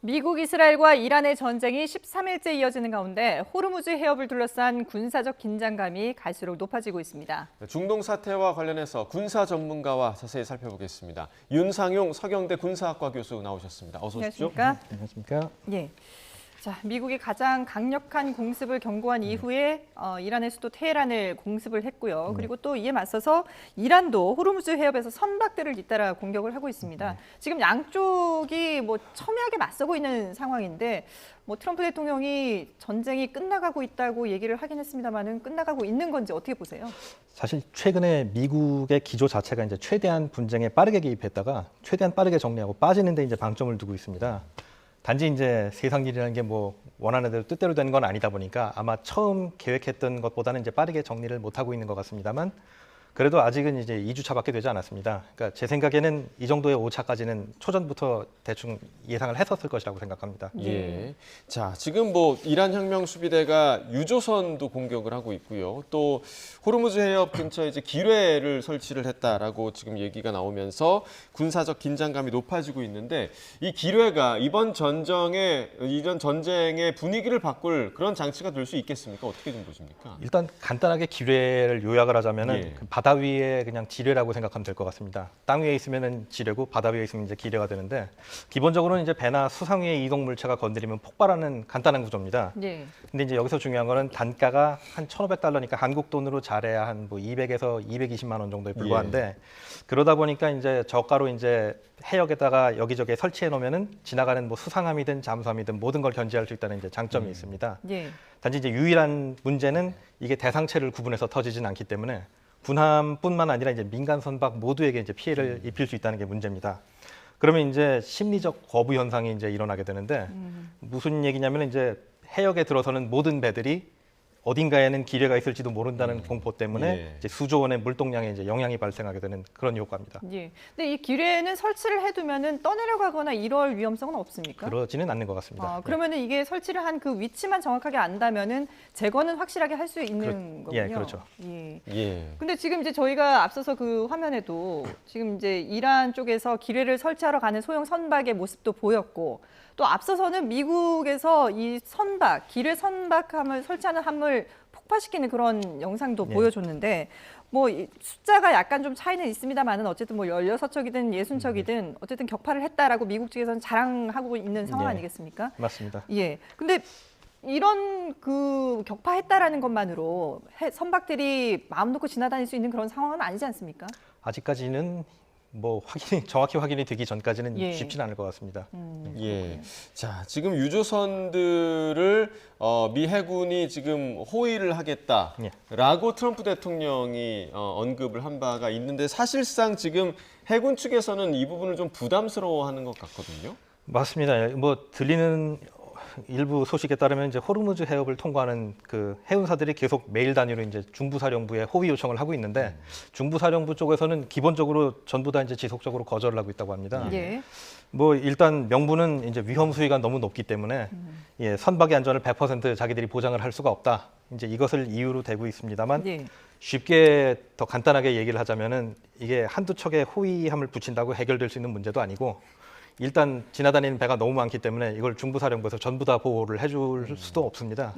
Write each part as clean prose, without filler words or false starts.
미국, 이스라엘과 이란의 전쟁이 13일째 이어지는 가운데 호르무즈 해협을 둘러싼 군사적 긴장감이 갈수록 높아지고 있습니다. 중동 사태와 관련해서 군사 전문가와 자세히 살펴보겠습니다. 윤상용 서경대 군사학과 교수 나오셨습니다. 어서 오십시오. 안녕하십니까? 안녕하십니까? 예. 자, 미국이 가장 강력한 공습을 경고한 이후에 이란의 수도 테헤란을 공습을 했고요. 그리고 또 이에 맞서서 이란도 호르무즈 해협에서 선박들을 잇따라 공격을 하고 있습니다. 지금 양쪽이 첨예하게 맞서고 있는 상황인데 트럼프 대통령이 전쟁이 끝나가고 있다고 얘기를 하긴 했습니다만은 끝나가고 있는 건지 어떻게 보세요? 사실 최근에 미국의 기조 자체가 이제 최대한 분쟁에 빠르게 개입했다가 최대한 빠르게 정리하고 빠지는데 이제 방점을 두고 있습니다. 단지 이제 세상 일이라는 게 원하는 대로 뜻대로 되는 건 아니다 보니까 아마 처음 계획했던 것보다는 이제 빠르게 정리를 못 하고 있는 것 같습니다만 그래도 아직은 이제 2주차밖에 되지 않았습니다. 그러니까 제 생각에는 이 정도의 오차까지는 초전부터 대충 예상을 했었을 것이라고 생각합니다. 예. 자, 지금 이란 혁명 수비대가 유조선도 공격을 하고 있고요. 또 호르무즈 해협 근처에 이제 기뢰를 설치를 했다라고 지금 얘기가 나오면서 군사적 긴장감이 높아지고 있는데 이 기뢰가 이번 전쟁의 분위기를 바꿀 그런 장치가 될 수 있겠습니까? 어떻게 좀 보십니까? 일단 간단하게 기뢰를 요약을 하자면은 예. 그 바다 위에 그냥 지뢰라고 생각하면 될 것 같습니다. 땅 위에 있으면은 지뢰고 바다 위에 있으면 이제 기뢰가 되는데 기본적으로는 이제 배나 수상 위의 이동 물체가 건드리면 폭발하는 간단한 구조입니다. 네. 근데 이제 여기서 중요한 거는 단가가 한 1,500달러니까 한국 돈으로 잘해야 한 200에서 220만 원 정도에 불과한데 그러다 보니까 이제 저가로 이제 해역에다가 여기저기 설치해 놓으면은 지나가는 수상함이든 잠수함이든 모든 걸 견제할 수 있다는 이제 장점이 있습니다. 예. 단지 이제 유일한 문제는 이게 대상체를 구분해서 터지진 않기 때문에 군함뿐만 아니라 이제 민간 선박 모두에게 이제 피해를 입힐 수 있다는 게 문제입니다. 그러면 이제 심리적 거부 현상이 이제 일어나게 되는데 무슨 얘기냐면 이제 해역에 들어서는 모든 배들이 어딘가에는 기뢰가 있을지도 모른다는 공포 때문에 이제 수조 원의 물동량에 이제 영향이 발생하게 되는 그런 효과입니다. 예. 근데 이 기뢰는 설치를 해두면은 떠내려가거나 이럴 위험성은 없습니까? 그러지는 않는 것 같습니다. 그러면은 이게 설치를 한 그 위치만 정확하게 안다면은 제거는 확실하게 할 수 있는 거군요. 예, 그렇죠. 예. 예. 근데 지금 이제 저희가 앞서서 그 화면에도 지금 이제 이란 쪽에서 기뢰를 설치하러 가는 소형 선박의 모습도 보였고 또 앞서서는 미국에서 이 선박, 기뢰 선박함을 설치하는 함을 폭파시키는 그런 영상도 보여줬는데 이 숫자가 약간 좀 차이는 있습니다만은 어쨌든 16척이든 60척이든 어쨌든 격파를 했다라고 미국 측에서는 자랑하고 있는 상황 아니겠습니까? 맞습니다. 예. 근데 이런 그 격파했다라는 것만으로 선박들이 마음 놓고 지나다닐 수 있는 그런 상황은 아니지 않습니까? 아직까지는 정확히 확인이 되기 전까지는 예. 쉽지는 않을 것 같습니다. 예. 자, 지금 유조선들을 미 해군이 지금 호위를 하겠다라고 트럼프 대통령이 언급을 한 바가 있는데 사실상 지금 해군 측에서는 이 부분을 좀 부담스러워하는 것 같거든요. 맞습니다. 들리는 일부 소식에 따르면 이제 호르무즈 해협을 통과하는 그 해운사들이 계속 메일 단위로 이제 중부사령부에 호위 요청을 하고 있는데 중부사령부 쪽에서는 기본적으로 전부 다 이제 지속적으로 거절을 하고 있다고 합니다. 예. 일단 명분은 이제 위험 수위가 너무 높기 때문에 선박의 안전을 100% 자기들이 보장을 할 수가 없다. 이제 이것을 이유로 대고 있습니다만 예. 쉽게 더 간단하게 얘기를 하자면은 이게 한두 척의 호위함을 붙인다고 해결될 수 있는 문제도 아니고 일단 지나다니는 배가 너무 많기 때문에 이걸 중부사령부에서 전부 다 보호를 해줄 수도 없습니다.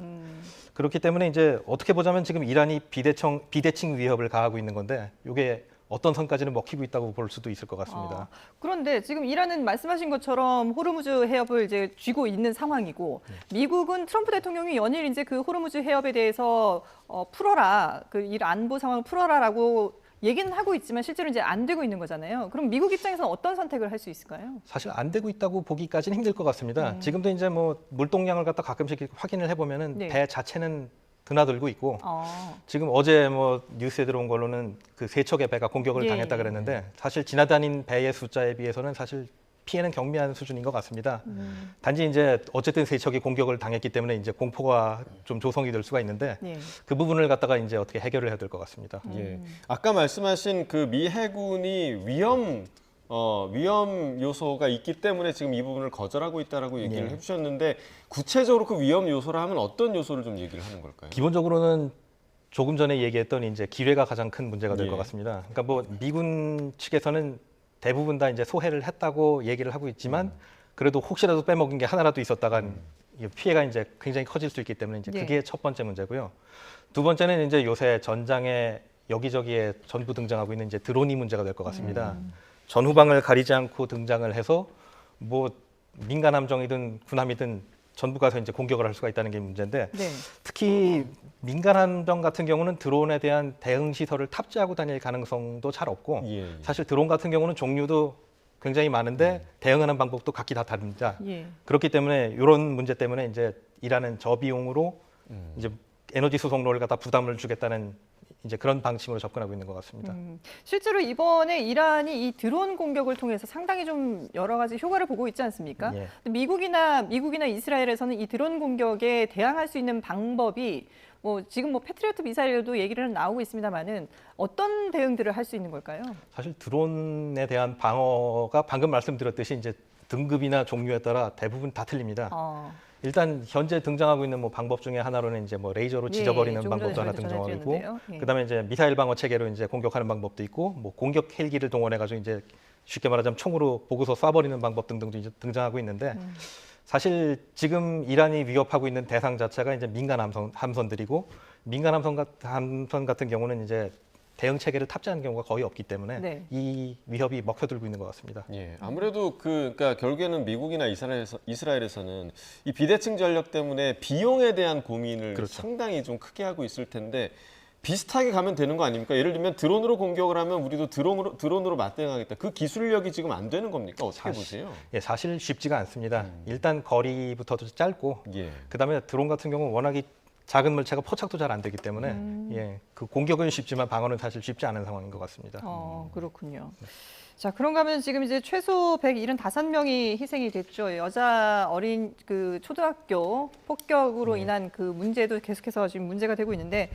그렇기 때문에 이제 어떻게 보자면 지금 이란이 비대칭 위협을 가하고 있는 건데 이게 어떤 선까지는 먹히고 있다고 볼 수도 있을 것 같습니다. 그런데 지금 이란은 말씀하신 것처럼 호르무즈 해협을 이제 쥐고 있는 상황이고 미국은 트럼프 대통령이 연일 이제 그 호르무즈 해협에 대해서 풀어라, 그 이 안보 상황을 풀어라라고 얘기는 하고 있지만 실제로 이제 안 되고 있는 거잖아요. 그럼 미국 입장에서는 어떤 선택을 할 수 있을까요? 사실 안 되고 있다고 보기까지는 힘들 것 같습니다. 지금도 이제 물동량을 갖다 가끔씩 확인을 해보면은 네. 배 자체는 드나들고 있고 아, 지금 어제 뉴스에 들어온 걸로는 그 세 척의 배가 공격을 예, 당했다 그랬는데 사실 지나다닌 배의 숫자에 비해서는 사실 피해는 경미한 수준인 것 같습니다. 단지 이제 어쨌든 세 척이 공격을 당했기 때문에 이제 공포가 좀 조성이 될 수가 있는데 네. 그 부분을 갖다가 이제 어떻게 해결을 해야 될 것 같습니다. 예. 아까 말씀하신 그 미 해군이 위험 요소가 있기 때문에 지금 이 부분을 거절하고 있다라고 얘기를 해주셨는데 구체적으로 그 위험 요소라 하면 어떤 요소를 좀 얘기를 하는 걸까요? 기본적으로는 조금 전에 얘기했던 이제 기뢰가 가장 큰 문제가 될 것 같습니다. 그러니까 미군 측에서는 대부분 다 이제 소해를 했다고 얘기를 하고 있지만 그래도 혹시라도 빼먹은 게 하나라도 있었다간 이 피해가 이제 굉장히 커질 수 있기 때문에 이제 예. 그게 첫 번째 문제고요. 두 번째는 이제 요새 전장에 여기저기에 전부 등장하고 있는 이제 드론이 문제가 될 것 같습니다. 전후방을 가리지 않고 등장을 해서 뭐 민간 함정이든 군함이든 전부 가서 이제 공격을 할 수가 있다는 게 문제인데 네. 특히 민간 함정 같은 경우는 드론에 대한 대응 시설을 탑재하고 다닐 가능성도 잘 없고 예. 사실 드론 같은 경우는 종류도 굉장히 많은데 대응하는 방법도 각기 다 다릅니다. 예. 그렇기 때문에 이런 문제 때문에 이제 이란은 저비용으로 이제 에너지 수송로를 갖다 부담을 주겠다는 이제 그런 방침으로 접근하고 있는 것 같습니다. 실제로 이번에 이란이 이 드론 공격을 통해서 상당히 좀 여러 가지 효과를 보고 있지 않습니까? 예. 미국이나 이스라엘에서는 이 드론 공격에 대항할 수 있는 방법이 뭐 지금 뭐 패트리어트 미사일도 얘기를 나오고 있습니다만은 어떤 대응들을 할 수 있는 걸까요? 사실 드론에 대한 방어가 방금 말씀드렸듯이 이제 등급이나 종류에 따라 대부분 다 틀립니다. 일단 현재 등장하고 있는 뭐 방법 중에 하나로는 이제 뭐 레이저로 예, 찢어버리는 조금 전에 방법도 하나 저희도 등장하고 있고, 전해드렸는데요. 예. 그다음에 이제 미사일 방어 체계로 이제 공격하는 방법도 있고, 뭐 공격 헬기를 동원해가지고 이제 쉽게 말하자면 총으로 보고서 쏴버리는 방법 등등도 이제 등장하고 있는데, 사실 지금 이란이 위협하고 있는 대상 자체가 이제 민간 함선들이고, 민간 함선 같은 경우는 이제 대응 체계를 탑재하는 경우가 거의 없기 때문에 네. 이 위협이 먹혀들고 있는 것 같습니다. 예, 아무래도 그러니까 결국에는 미국이나 이스라엘에서는 이 비대칭 전력 때문에 비용에 대한 고민을 그렇죠. 상당히 좀 크게 하고 있을 텐데 비슷하게 가면 되는 거 아닙니까? 예를 들면 드론으로 공격을 하면 우리도 드론으로 맞대응하겠다. 그 기술력이 지금 안 되는 겁니까? 어떻게 보세요? 예, 사실 쉽지가 않습니다. 일단 거리부터도 짧고, 예. 그다음에 드론 같은 경우는 워낙에 작은 물체가 포착도 잘 안 되기 때문에 예, 그 공격은 쉽지만 방어는 사실 쉽지 않은 상황인 것 같습니다. 그렇군요. 자, 그런가 하면 지금 이제 최소 175명이 희생이 됐죠. 여자 어린 그 초등학교 폭격으로 인한 그 문제도 계속해서 지금 문제가 되고 있는데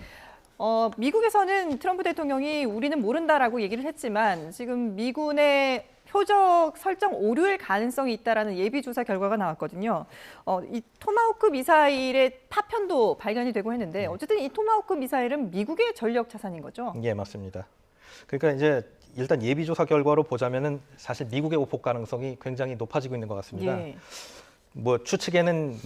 미국에서는 트럼프 대통령이 우리는 모른다라고 얘기를 했지만 지금 미군의 표적 설정 오류일 가능성이 있다라는 예비 조사 결과가 나왔거든요. 이 토마호크 미사일의 파편도 발견이 되고 했는데 어쨌든 이 토마호크 미사일은 미국의 전력 자산인 거죠. 예, 맞습니다. 그러니까 이제 일단 예비 조사 결과로 보자면은 사실 미국의 오폭 가능성이 굉장히 높아지고 있는 것 같습니다. 예. 뭐 추측은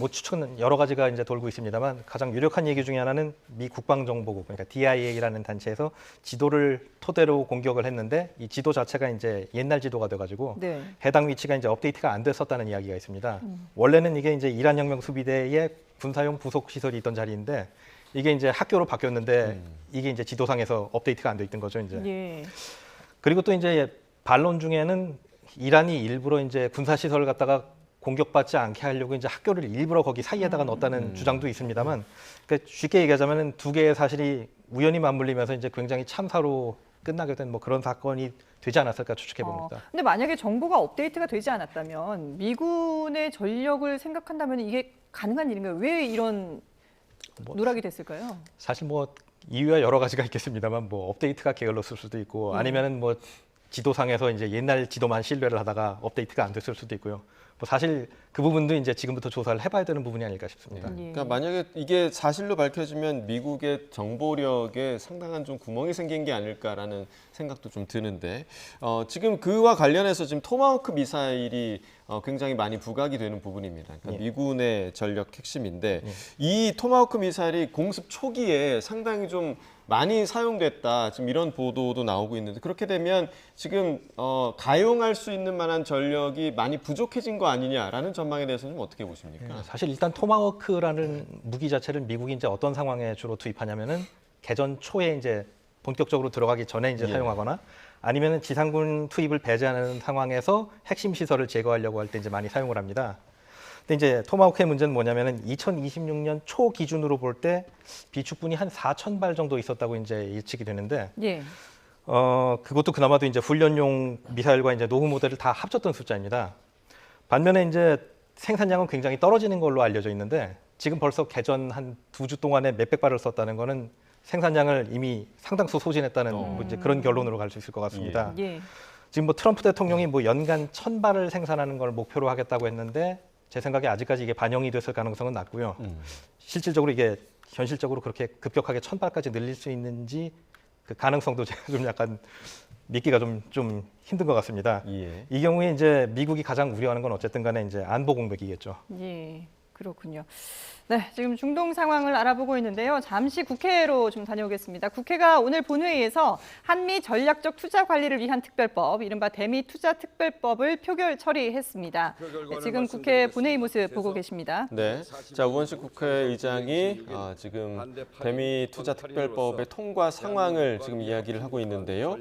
여러 가지가 이제 돌고 있습니다만 가장 유력한 얘기 중에 하나는 미 국방정보국 그러니까 DIA라는 단체에서 지도를 토대로 공격을 했는데 이 지도 자체가 이제 옛날 지도가 돼가지고 네. 해당 위치가 이제 업데이트가 안 됐었다는 이야기가 있습니다. 원래는 이게 이제 이란 혁명 수비대의 군사용 부속 시설이 있던 자리인데 이게 이제 학교로 바뀌었는데 이게 이제 지도상에서 업데이트가 안 돼 있던 거죠 이제. 예. 그리고 또 이제 반론 중에는 이란이 일부러 이제 군사 시설을 갖다가 공격받지 않게 하려고 이제 학교를 일부러 거기 사이에다가 넣었다는 주장도 있습니다만, 그러니까 쉽게 얘기하자면은 두 개의 사실이 우연히 맞물리면서 이제 굉장히 참사로 끝나게 된 뭐 그런 사건이 되지 않았을까 추측해 봅니다. 근데 만약에 정보가 업데이트가 되지 않았다면 미군의 전력을 생각한다면 이게 가능한 일인가요? 왜 이런 누락이 됐을까요? 사실 뭐 이유가 여러 가지가 있겠습니다만 뭐 업데이트가 게을렀을 수도 있고 아니면은 뭐 지도상에서 이제 옛날 지도만 신뢰를 하다가 업데이트가 안 됐을 수도 있고요. 뭐 사실 그 부분도 이제 지금부터 조사를 해봐야 되는 부분이 아닐까 싶습니다. 그러니까 만약에 이게 사실로 밝혀지면 미국의 정보력에 상당한 좀 구멍이 생긴 게 아닐까라는 생각도 좀 드는데 지금 그와 관련해서 지금 토마호크 미사일이 굉장히 많이 부각이 되는 부분입니다. 그러니까 미군의 전력 핵심인데 이 토마호크 미사일이 공습 초기에 상당히 좀 많이 사용됐다. 지금 이런 보도도 나오고 있는데 그렇게 되면 지금 가용할 수 있는 만한 전력이 많이 부족해진 거 아니냐라는 전망에 대해서는 좀 어떻게 보십니까? 사실 일단 토마호크라는 무기 자체를 미국이 이제 어떤 상황에 주로 투입하냐면은 개전 초에 이제 본격적으로 들어가기 전에 이제 사용하거나 아니면은 지상군 투입을 배제하는 상황에서 핵심 시설을 제거하려고 할 때 이제 많이 사용을 합니다. 근데 이제 토마호크의 문제는 뭐냐면은 2026년 초 기준으로 볼 때 비축분이 한 4,000발 정도 있었다고 이제 예측이 되는데 예. 그것도 그나마도 이제 훈련용 미사일과 이제 노후 모델을 다 합쳤던 숫자입니다. 반면에 이제 생산량은 굉장히 떨어지는 걸로 알려져 있는데 지금 벌써 개전 한 2주 동안에 몇백 발을 썼다는 거는 생산량을 이미 상당수 소진했다는 뭐 이제 그런 결론으로 갈 수 있을 것 같습니다. 예. 지금 뭐 트럼프 대통령이 뭐 연간 1,000발을 생산하는 걸 목표로 하겠다고 했는데 제 생각에 아직까지 이게 반영이 됐을 가능성은 낮고요. 실질적으로 이게 현실적으로 그렇게 급격하게 1,000발까지 늘릴 수 있는지 그 가능성도 제가 좀 약간 믿기가 좀 힘든 것 같습니다. 예. 이 경우에 이제 미국이 가장 우려하는 건 어쨌든 간에 이제 안보 공백이겠죠. 예, 그렇군요. 네, 지금 중동 상황을 알아보고 있는데요. 잠시 국회로 좀 다녀오겠습니다. 국회가 오늘 본회의에서 한미 전략적 투자 관리를 위한 특별법, 이른바 대미 투자 특별법을 표결 처리했습니다. 네, 지금 국회 본회의 모습 보고 계십니다. 네, 자 우원식 국회의장이 지금 대미 투자 특별법의 통과 상황을 지금 이야기를 하고 있는데요.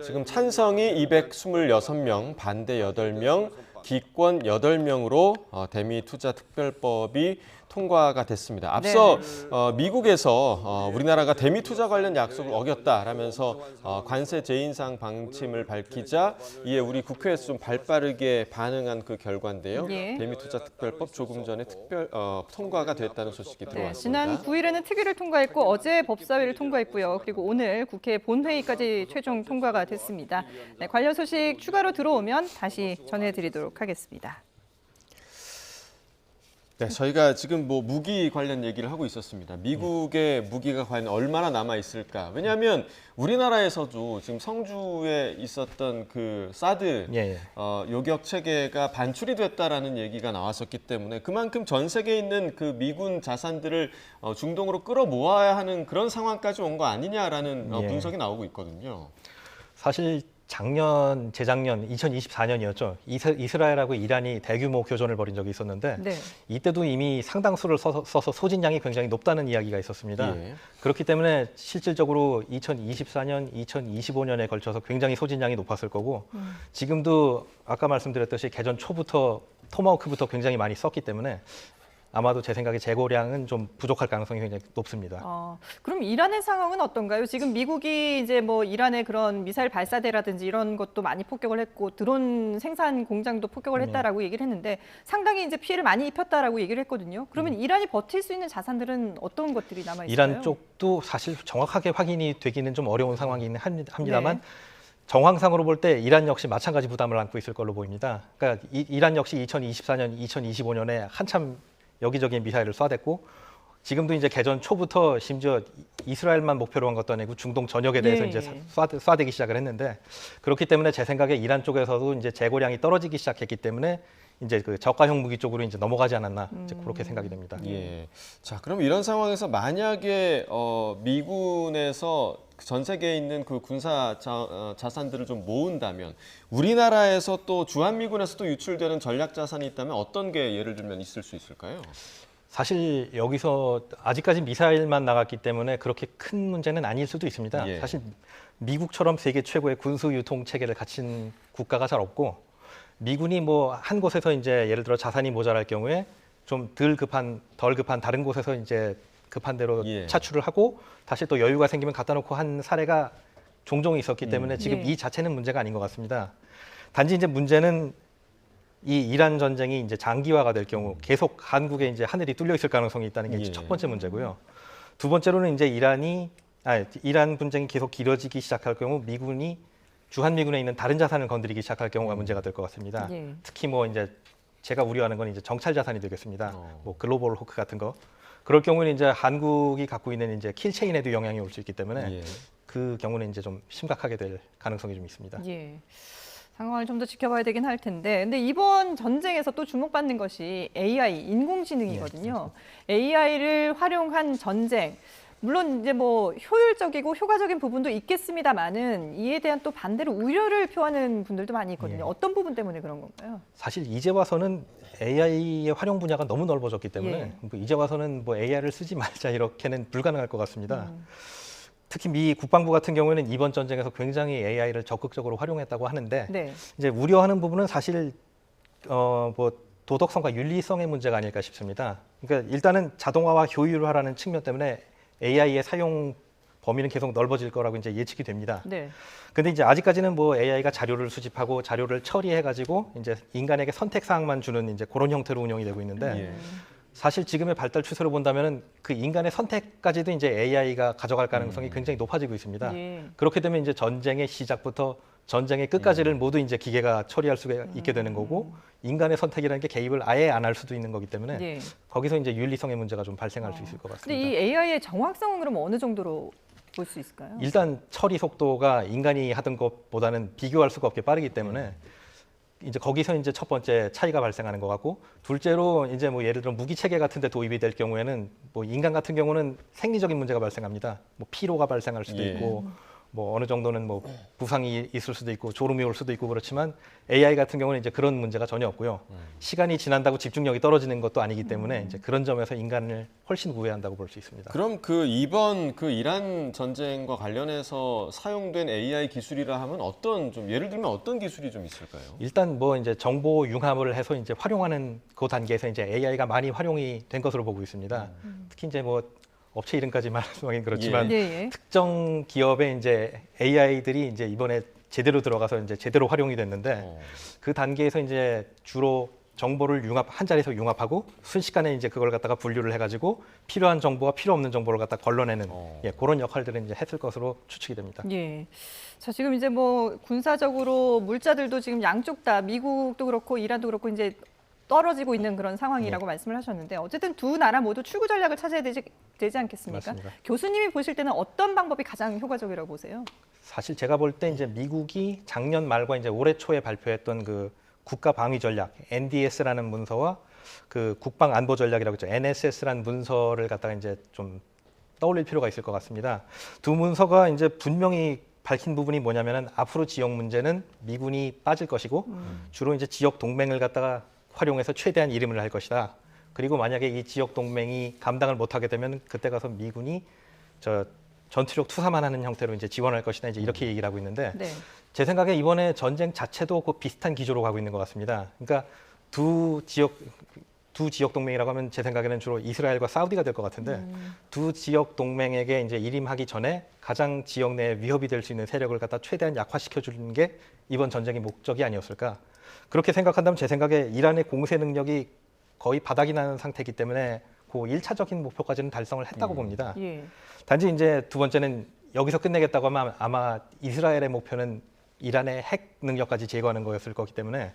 지금 찬성이 226명, 반대 8명, 기권 8명으로 대미 투자 특별법이 통과가 됐습니다. 앞서 미국에서 우리나라가 대미 투자 관련 약속을 어겼다라면서 관세 재인상 방침을 밝히자 이에 우리 국회에서 좀 발빠르게 반응한 그 결과인데요. 예. 대미 투자 특별법 조금 전에 통과가 됐다는 소식이 들어왔습니다. 지난 9일에는 특위를 통과했고 어제 법사위를 통과했고요. 그리고 오늘 국회 본회의까지 최종 통과가 됐습니다. 네, 관련 소식 추가로 들어오면 다시 전해드리도록 하겠습니다. 네, 저희가 지금 뭐 무기 관련 얘기를 하고 있었습니다. 미국의 무기가 과연 얼마나 남아 있을까? 왜냐하면 우리나라에서도 지금 성주에 있었던 그 사드 요격 체계가 반출이 됐다라는 얘기가 나왔었기 때문에 그만큼 전 세계에 있는 그 미군 자산들을 중동으로 끌어모아야 하는 그런 상황까지 온 거 아니냐라는 분석이 나오고 있거든요. 사실 재작년 2024년이었죠. 이스라엘하고 이란이 대규모 교전을 벌인 적이 있었는데 네. 이때도 이미 상당수를 써서 소진량이 굉장히 높다는 이야기가 있었습니다. 예. 그렇기 때문에 실질적으로 2024년, 2025년에 걸쳐서 굉장히 소진량이 높았을 거고 지금도 아까 말씀드렸듯이 개전 초부터 토마호크부터 굉장히 많이 썼기 때문에 아마도 제 생각에 재고량은 좀 부족할 가능성이 굉장히 높습니다. 그럼 이란의 상황은 어떤가요? 지금 미국이 이제 뭐 이란의 그런 미사일 발사대라든지 이런 것도 많이 폭격을 했고 드론 생산 공장도 폭격을 했다라고 얘기를 했는데 상당히 이제 피해를 많이 입혔다라고 얘기를 했거든요. 그러면 이란이 버틸 수 있는 자산들은 어떤 것들이 남아 있을까요? 이란 쪽도 사실 정확하게 확인이 되기는 좀 어려운 상황이긴 합니다만 정황상으로 볼 때 이란 역시 마찬가지 부담을 안고 있을 걸로 보입니다. 그러니까 이란 역시 2024년, 2025년에 한참 여기저기 미사일을 쏴댔고 지금도 이제 개전 초부터 심지어 이스라엘만 목표로 한 것도 아니고 중동 전역에 대해서 이제 쏴대기 시작을 했는데 그렇기 때문에 제 생각에 이란 쪽에서도 이제 재고량이 떨어지기 시작했기 때문에 이제 그 저가형 무기 쪽으로 이제 넘어가지 않았나 이제 그렇게 생각이 됩니다. 예. 자, 그럼 이런 상황에서 만약에 미군에서 전 세계에 있는 그 군사 자산들을 좀 모은다면 우리나라에서 또 주한미군에서 또 유출되는 전략 자산이 있다면 어떤 게 예를 들면 있을 수 있을까요? 사실 여기서 아직까지 미사일만 나갔기 때문에 그렇게 큰 문제는 아닐 수도 있습니다. 예. 사실 미국처럼 세계 최고의 군수 유통 체계를 갖춘 국가가 잘 없고 미군이 뭐 한 곳에서 이제 예를 들어 자산이 모자랄 경우에 좀 덜 급한 다른 곳에서 이제 급한 대로 차출을 하고 다시 또 여유가 생기면 갖다 놓고 한 사례가 종종 있었기 때문에 지금 이 자체는 문제가 아닌 것 같습니다. 단지 이제 문제는 이 이란 전쟁이 이제 장기화가 될 경우 계속 한국에 이제 하늘이 뚫려 있을 가능성이 있다는 게 이제 첫 번째 문제고요. 두 번째로는 이제 이란 분쟁이 계속 길어지기 시작할 경우 미군이 주한미군에 있는 다른 자산을 건드리기 시작할 경우가 문제가 될 것 같습니다. 특히 뭐 이제 제가 우려하는 건 이제 정찰 자산이 되겠습니다. 뭐 글로벌 호크 같은 거. 그럴 경우는 이제 한국이 갖고 있는 이제 킬체인에도 영향이 올 수 있기 때문에 그 경우는 이제 좀 심각하게 될 가능성이 좀 있습니다. 예. 상황을 좀 더 지켜봐야 되긴 할 텐데, 근데 이번 전쟁에서 또 주목받는 것이 AI, 인공지능이거든요. AI를 활용한 전쟁. 물론 이제 뭐 효율적이고 효과적인 부분도 있겠습니다만은 이에 대한 또 반대로 우려를 표하는 분들도 많이 있거든요. 어떤 부분 때문에 그런 건가요? 사실 이제 와서는 AI의 활용 분야가 너무 넓어졌기 때문에 뭐 이제 와서는 뭐 AI를 쓰지 말자 이렇게는 불가능할 것 같습니다. 특히 미 국방부 같은 경우에는 이번 전쟁에서 굉장히 AI를 적극적으로 활용했다고 하는데 이제 우려하는 부분은 사실 뭐 도덕성과 윤리성의 문제가 아닐까 싶습니다. 그러니까 일단은 자동화와 효율화라는 측면 때문에 AI의 사용 범위는 계속 넓어질 거라고 이제 예측이 됩니다. 근데 이제 아직까지는 뭐 AI가 자료를 수집하고 자료를 처리해가지고 이제 인간에게 선택 사항만 주는 이제 그런 형태로 운영이 되고 있는데 사실 지금의 발달 추세로 본다면은 그 인간의 선택까지도 이제 AI가 가져갈 가능성이 굉장히 높아지고 있습니다. 그렇게 되면 이제 전쟁의 시작부터 전쟁의 끝까지를 모두 이제 기계가 처리할 수가 있게 되는 거고 인간의 선택이라는 게 개입을 아예 안 할 수도 있는 거기 때문에 거기서 이제 윤리성의 문제가 좀 발생할 수 있을 것 같습니다. 근데 이 AI의 정확성은 그럼 어느 정도로 볼 수 있을까요? 일단 처리 속도가 인간이 하던 것보다는 비교할 수가 없게 빠르기 때문에 이제 거기서 이제 첫 번째 차이가 발생하는 것 같고, 둘째로 이제 뭐 예를 들어 무기 체계 같은 데 도입이 될 경우에는 뭐 인간 같은 경우는 생리적인 문제가 발생합니다. 뭐 피로가 발생할 수도 예. 있고 뭐 어느 정도는 뭐 부상이 있을 수도 있고 졸음이 올 수도 있고, 그렇지만 AI 같은 경우는 이제 그런 문제가 전혀 없고요. 시간이 지난다고 집중력이 떨어지는 것도 아니기 때문에 이제 그런 점에서 인간을 훨씬 우회한다고 볼 수 있습니다. 그럼 그 이번 그 이란 전쟁과 관련해서 사용된 AI 기술이라 하면 어떤 좀 예를 들면 어떤 기술이 좀 있을까요? 일단 뭐 이제 정보 융합을 해서 이제 활용하는 그 단계에서 이제 AI가 많이 활용이 된 것으로 보고 있습니다. 특히 이제 뭐 업체 이름까지 말하기는 그렇지만 예, 예. 특정 기업의 이제 AI들이 이제 이번에 제대로 들어가서 이제 제대로 활용이 됐는데, 그 단계에서 이제 주로 정보를 한 자리에서 융합하고 순식간에 이제 그걸 갖다가 분류를 해가지고 필요한 정보와 필요 없는 정보를 갖다 걸러내는 그런 역할들을 이제 했을 것으로 추측이 됩니다. 예. 자, 지금 이제 뭐 군사적으로 물자들도 지금 양쪽 다 미국도 그렇고 이란도 그렇고 이제 떨어지고 있는 그런 상황이라고 말씀을 하셨는데, 어쨌든 두 나라 모두 출구 전략을 찾아야 되지 않겠습니까? 맞습니다. 교수님이 보실 때는 어떤 방법이 가장 효과적이라고 보세요? 사실 제가 볼 때 이제 미국이 작년 말과 이제 올해 초에 발표했던 그 국가 방위 전략 NDS라는 문서와 그 국방 안보 전략이라고 있죠, NSS라는 문서를 갖다가 이제 좀 떠올릴 필요가 있을 것 같습니다. 두 문서가 이제 분명히 밝힌 부분이 뭐냐면은 앞으로 지역 문제는 미군이 빠질 것이고 주로 이제 지역 동맹을 갖다가 활용해서 최대한 이름을 할 것이다. 그리고 만약에 이 지역 동맹이 감당을 못하게 되면 그때 가서 미군이 전투력 투사만 하는 형태로 이제 지원할 것이다. 이제 이렇게 얘기를 하고 있는데, 네. 제 생각에 이번에 전쟁 자체도 그 비슷한 기조로 가고 있는 것 같습니다. 그러니까 두 지역 동맹이라고 하면 제 생각에는 주로 이스라엘과 사우디가 될 것 같은데, 두 지역 동맹에게 이제 일임하기 전에 가장 지역 내에 위협이 될 수 있는 세력을 갖다 최대한 약화시켜 주는 게 이번 전쟁의 목적이 아니었을까. 그렇게 생각한다면 제 생각에 이란의 공세 능력이 거의 바닥이 나는 상태이기 때문에 그 1차적인 목표까지는 달성을 했다고 봅니다. 예. 단지 이제 두 번째는 여기서 끝내겠다고 하면 아마 이스라엘의 목표는 이란의 핵 능력까지 제거하는 거였을 거기 때문에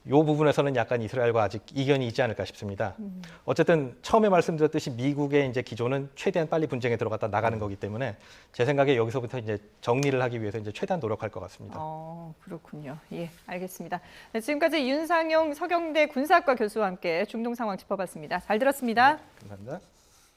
이 부분에서는 약간 이스라엘과 아직 이견이 있지 않을까 싶습니다. 어쨌든 처음에 말씀드렸듯이 미국의 이제 기조는 최대한 빨리 분쟁에 들어갔다 나가는 거기 때문에 제 생각에 여기서부터 이제 정리를 하기 위해서 이제 최대한 노력할 것 같습니다. 그렇군요. 예, 알겠습니다. 네, 지금까지 윤상용 서경대 군사학과 교수와 함께 중동 상황 짚어봤습니다. 잘 들었습니다. 감사합니다.